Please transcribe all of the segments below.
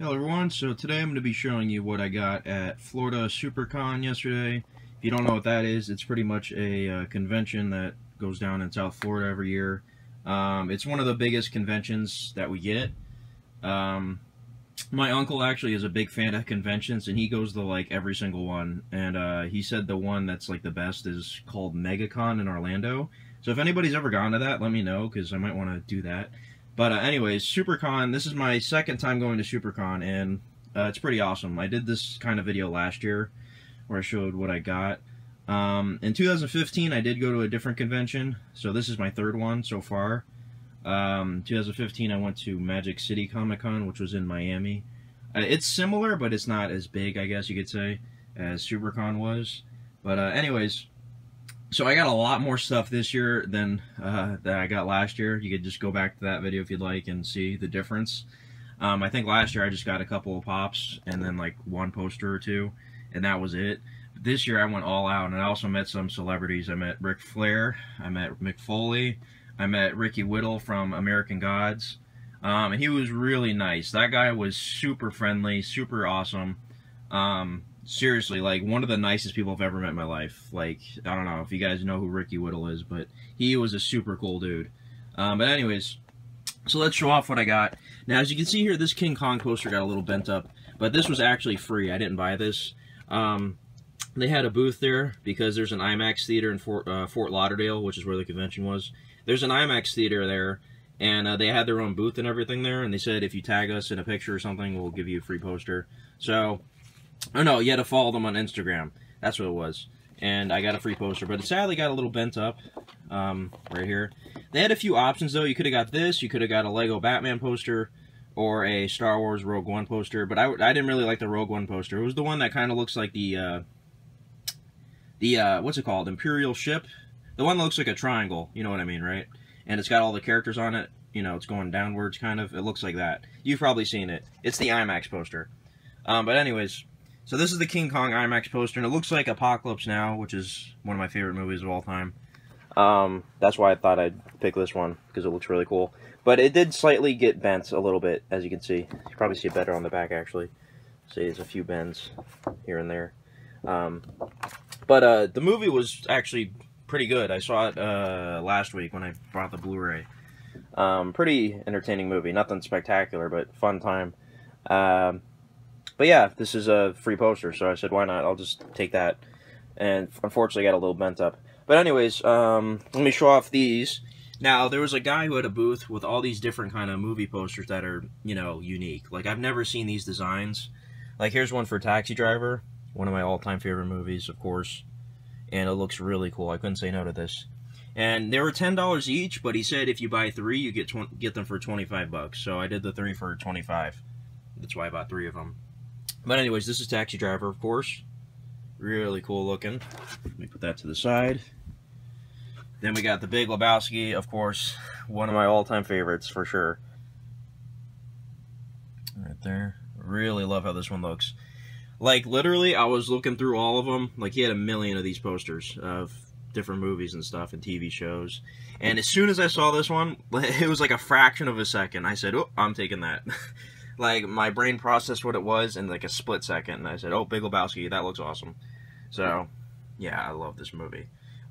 Hello everyone, so today I'm going to be showing you what I got at Florida Supercon yesterday. If you don't know what that is, it's pretty much a convention that goes down in South Florida every year. It's one of the biggest conventions that we get. My uncle actually is a big fan of conventions, and he goes to like every single one. And he said the one that's like the best is called MegaCon in Orlando. So if anybody's ever gone to that, let me know, because I might want to do that. But anyways, Supercon, this is my second time going to Supercon, and it's pretty awesome. I did this kind of video last year where I showed what I got. In 2015, I did go to a different convention, so this is my third one so far. 2015, I went to Magic City Comic Con, which was in Miami. It's similar, but it's not as big, I guess you could say, as Supercon was. But anyways, so I got a lot more stuff this year than that I got last year. You could just go back to that video if you'd like and see the difference. I think last year I just got a couple of pops and then like one poster or two, and that was it. But this year I went all out, and I also met some celebrities. I met Flair, I met Foley, I met Ricky Whittle from American Gods, and he was really nice. That guy was super friendly, super awesome. Seriously, like, one of the nicest people I've ever met in my life. Like, I don't know if you guys know who Ricky Whittle is, but he was a super cool dude. But anyways, so let's show off what I got. Now, as you can see here, this King Kong poster got a little bent up, but this was actually free. I didn't buy this. They had a booth there because there's an IMAX theater in Fort Lauderdale, which is where the convention was. There's an IMAX theater there, and they had their own booth and everything there, and they said if you tag us in a picture or something, we'll give you a free poster. So, oh no, you had to follow them on Instagram. That's what it was. And I got a free poster, but it sadly got a little bent up right here. They had a few options, though. You could have got this. You could have got a Lego Batman poster or a Star Wars Rogue One poster, but I didn't really like the Rogue One poster. It was the one that kind of looks like the what's it called? Imperial ship? The one that looks like a triangle. You know what I mean, right? And it's got all the characters on it. You know, it's going downwards, kind of. It looks like that. You've probably seen it. It's the IMAX poster. But anyways, so this is the King Kong IMAX poster, and it looks like Apocalypse Now, which is one of my favorite movies of all time. That's why I thought I'd pick this one, because it looks really cool. But it did slightly get bent a little bit, as you can see. You can probably see it better on the back, actually. See, there's a few bends here and there. But the movie was actually pretty good. I saw it last week when I bought the Blu-ray. Pretty entertaining movie. Nothing spectacular, but fun time. But yeah, this is a free poster, so I said, why not? I'll just take that. And unfortunately, got a little bent up. But anyways, let me show off these. Now, there was a guy who had a booth with all these different kind of movie posters that are, you know, unique. Like, I've never seen these designs. Like, here's one for Taxi Driver, one of my all-time favorite movies, of course. And it looks really cool. I couldn't say no to this. And they were $10 each, but he said if you buy 3, you get them for 25 bucks. So I did the 3 for 25. That's why I bought 3 of them. But anyways, this is Taxi Driver, of course. Really cool looking. Let me put that to the side. Then we got the Big Lebowski, of course. One of my all-time favorites, for sure. Right there. Really love how this one looks. Like, literally, I was looking through all of them. Like, he had a million of these posters of different movies and stuff and TV shows. And as soon as I saw this one, it was like a fraction of a second. I said, oh, I'm taking that. Like, my brain processed what it was in like a split second, and I said, oh, Big Lebowski, that looks awesome. So, yeah, I love this movie.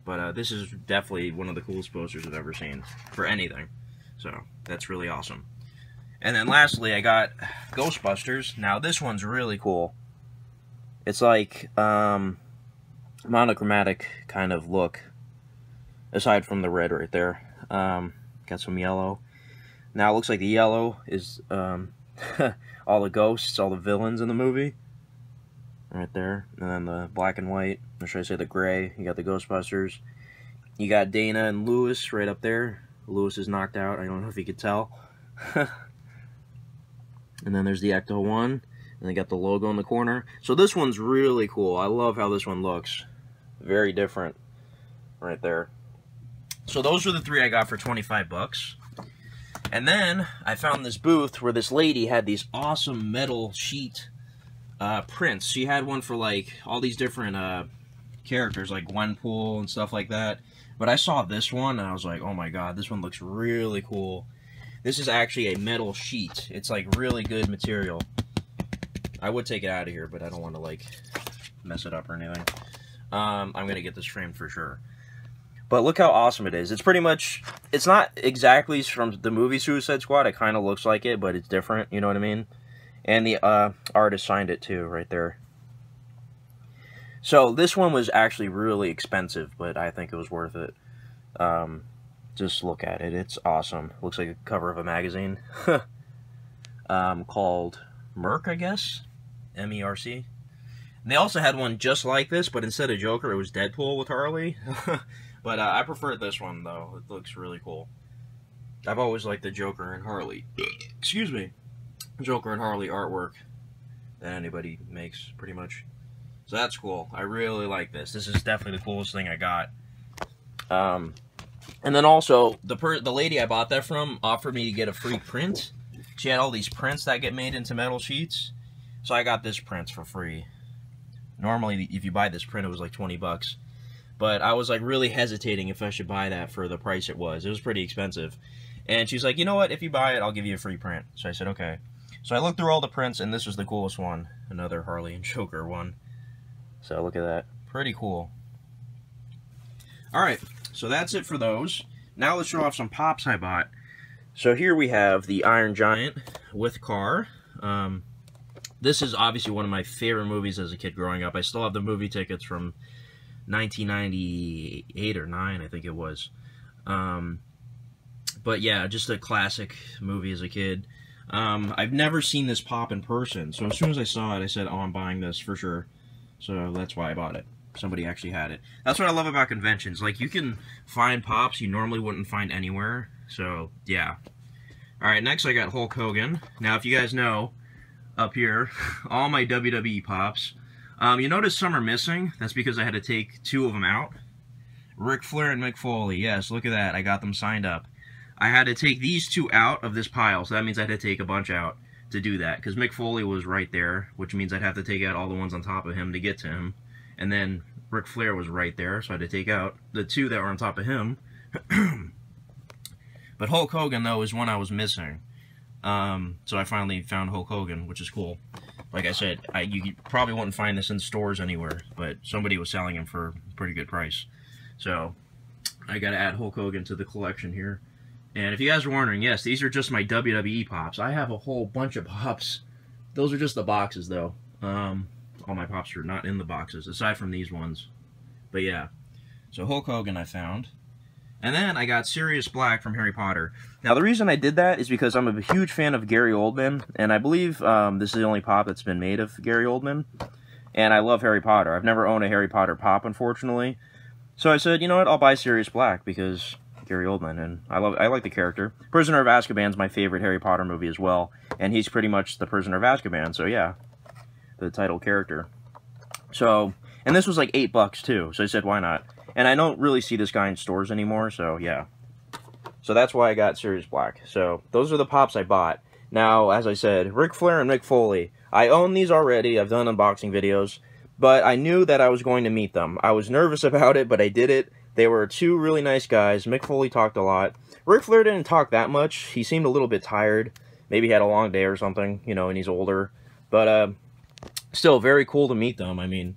But this is definitely one of the coolest posters I've ever seen for anything. So, that's really awesome. And then lastly, I got Ghostbusters. Now, this one's really cool. It's like monochromatic kind of look, aside from the red right there. Got some yellow. Now, it looks like the yellow is all the ghosts, all the villains in the movie, right there. And then the black and white, or should I say the gray, you got the Ghostbusters. You got Dana and Lewis right up there. Lewis is knocked out, I don't know if you could tell. And then there's the Ecto-1, and they got the logo in the corner. So this one's really cool. I love how this one looks. Very different, right there. So those are the 3 I got for 25 bucks. And then I found this booth where this lady had these awesome metal sheet prints. She had one for like all these different characters like Gwenpool and stuff like that. But I saw this one and I was like, oh my god, this one looks really cool. This is actually a metal sheet. It's like really good material. I would take it out of here, but I don't want to, like, mess it up or anything. I'm going to get this framed for sure. But look how awesome it is. It's pretty much, it's not exactly from the movie Suicide Squad. It kind of looks like it, but it's different, you know what I mean? And the artist signed it too, right there. So this one was actually really expensive, but I think it was worth it. Just look at it. It's awesome. Looks like a cover of a magazine. Called Merc, I guess? M-E-R-C. And they also had one just like this, but instead of Joker, it was Deadpool with Harley. But I preferred this one, though. It looks really cool. I've always liked the Joker and Harley. Excuse me. Joker and Harley artwork that anybody makes, pretty much. So that's cool. I really like this. This is definitely the coolest thing I got. And then also, the lady I bought that from offered me to get a free print. She had all these prints that get made into metal sheets. So I got this print for free. Normally, if you buy this print, it was like 20 bucks. But I was like really hesitating if I should buy that for the price it was. It was pretty expensive. And she's like, you know what? If you buy it, I'll give you a free print. So I said, okay. So I looked through all the prints, and this was the coolest one. Another Harley and Joker one. So look at that. Pretty cool. Alright, so that's it for those. Now let's show off some pops I bought. So here we have the Iron Giant with car. This is obviously one of my favorite movies as a kid growing up. I still have the movie tickets from 1998 or 9, I think it was. But yeah, just a classic movie as a kid. I've never seen this pop in person, so as soon as I saw it, I said, oh, I'm buying this for sure. So that's why I bought it. Somebody actually had it. That's what I love about conventions. Like, you can find pops you normally wouldn't find anywhere. So, yeah. Alright, next I got Hulk Hogan. Now, if you guys know, up here, all my WWE pops. You notice some are missing. That's because I had to take 2 of them out. Ric Flair and Mick Foley. Yes, look at that. I got them signed up. I had to take these 2 out of this pile, so that means I had to take a bunch out to do that, because Mick Foley was right there, which means I'd have to take out all the ones on top of him to get to him. And then Ric Flair was right there, so I had to take out the 2 that were on top of him. But Hulk Hogan, though, is one I was missing. So I finally found Hulk Hogan, which is cool. Like I said, you probably wouldn't find this in stores anywhere, but somebody was selling him for a pretty good price. So I got to add Hulk Hogan to the collection here. And if you guys are wondering, yes, these are just my WWE pops. I have a whole bunch of pops. Those are just the boxes, though. All my pops are not in the boxes, aside from these ones. But yeah, so Hulk Hogan I found. And then I got Sirius Black from Harry Potter. Now, the reason I did that is because I'm a huge fan of Gary Oldman, and I believe this is the only pop that's been made of Gary Oldman. And I love Harry Potter. I've never owned a Harry Potter pop, unfortunately. So I said, you know what, I'll buy Sirius Black, because Gary Oldman, and I like the character. Prisoner of Azkaban's my favorite Harry Potter movie as well, and he's pretty much the Prisoner of Azkaban, so yeah, the title character. So, and this was like $8 too, so I said, why not? And I don't really see this guy in stores anymore, so yeah. So that's why I got Sirius Black. So, those are the pops I bought. Now, as I said, Ric Flair and Mick Foley. I own these already, I've done unboxing videos, but I knew that I was going to meet them. I was nervous about it, but I did it. They were 2 really nice guys. Mick Foley talked a lot. Ric Flair didn't talk that much. He seemed a little bit tired. Maybe he had a long day or something, you know, and he's older. But, still, very cool to meet them. I mean,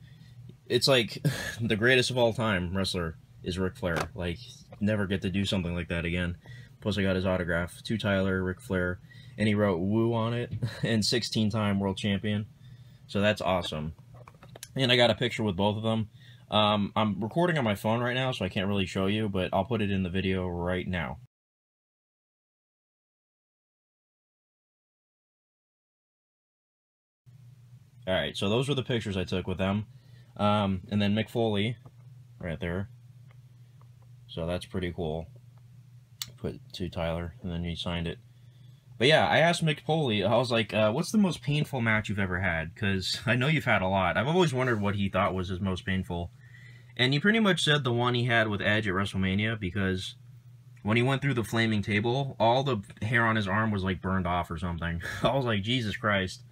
it's like the greatest of all time wrestler is Ric Flair. Like, never get to do something like that again. Plus, I got his autograph. To Tyler, Ric Flair. And he wrote Woo on it. And 16-time world champion. So that's awesome. And I got a picture with both of them. I'm recording on my phone right now, so I can't really show you, but I'll put it in the video right now. Alright, so those were the pictures I took with them. And then Mick Foley, right there. So that's pretty cool. Put to Tyler, and then he signed it. But yeah, I asked Mick Foley, I was like, what's the most painful match you've ever had? Because I know you've had a lot. I've always wondered what he thought was his most painful. And he pretty much said the one he had with Edge at WrestleMania, because when he went through the flaming table, all the hair on his arm was like burned off or something. I was like, Jesus Christ.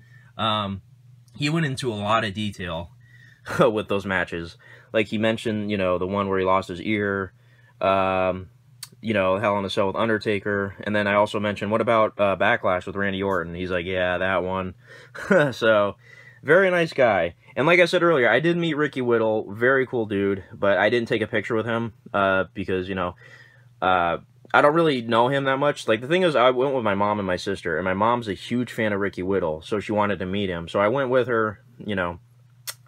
He went into a lot of detail with those matches. Like he mentioned, you know, the one where he lost his ear, you know, Hell in a Cell with Undertaker. And then I also mentioned, what about Backlash with Randy Orton? He's like, yeah, that one. So, very nice guy. And like I said earlier, I did meet Ricky Whittle, very cool dude, but I didn't take a picture with him because, you know, I don't really know him that much. Like, the thing is, I went with my mom and my sister, and my mom's a huge fan of Ricky Whittle, so she wanted to meet him. So I went with her, you know,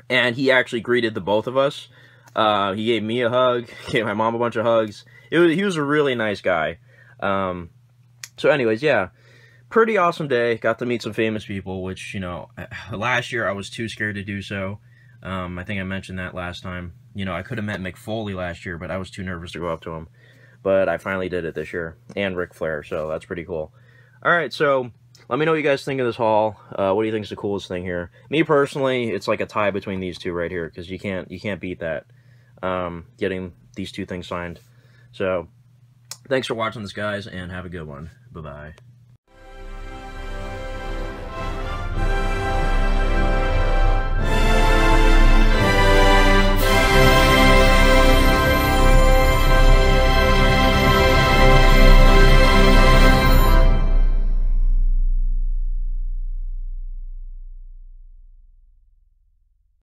and he actually greeted the both of us. He gave me a hug, gave my mom a bunch of hugs. He was a really nice guy. So anyways, yeah, pretty awesome day. Got to meet some famous people, which, you know, last year I was too scared to do so. I think I mentioned that last time. You know, I could have met Mick Foley last year, but I was too nervous to go up to him. But I finally did it this year, and Ric Flair, so that's pretty cool. Alright, so let me know what you guys think of this haul. What do you think is the coolest thing here? Me personally, it's like a tie between these two right here, because you can't beat that. Getting these two things signed. So, thanks for watching this, guys, and have a good one. Bye-bye.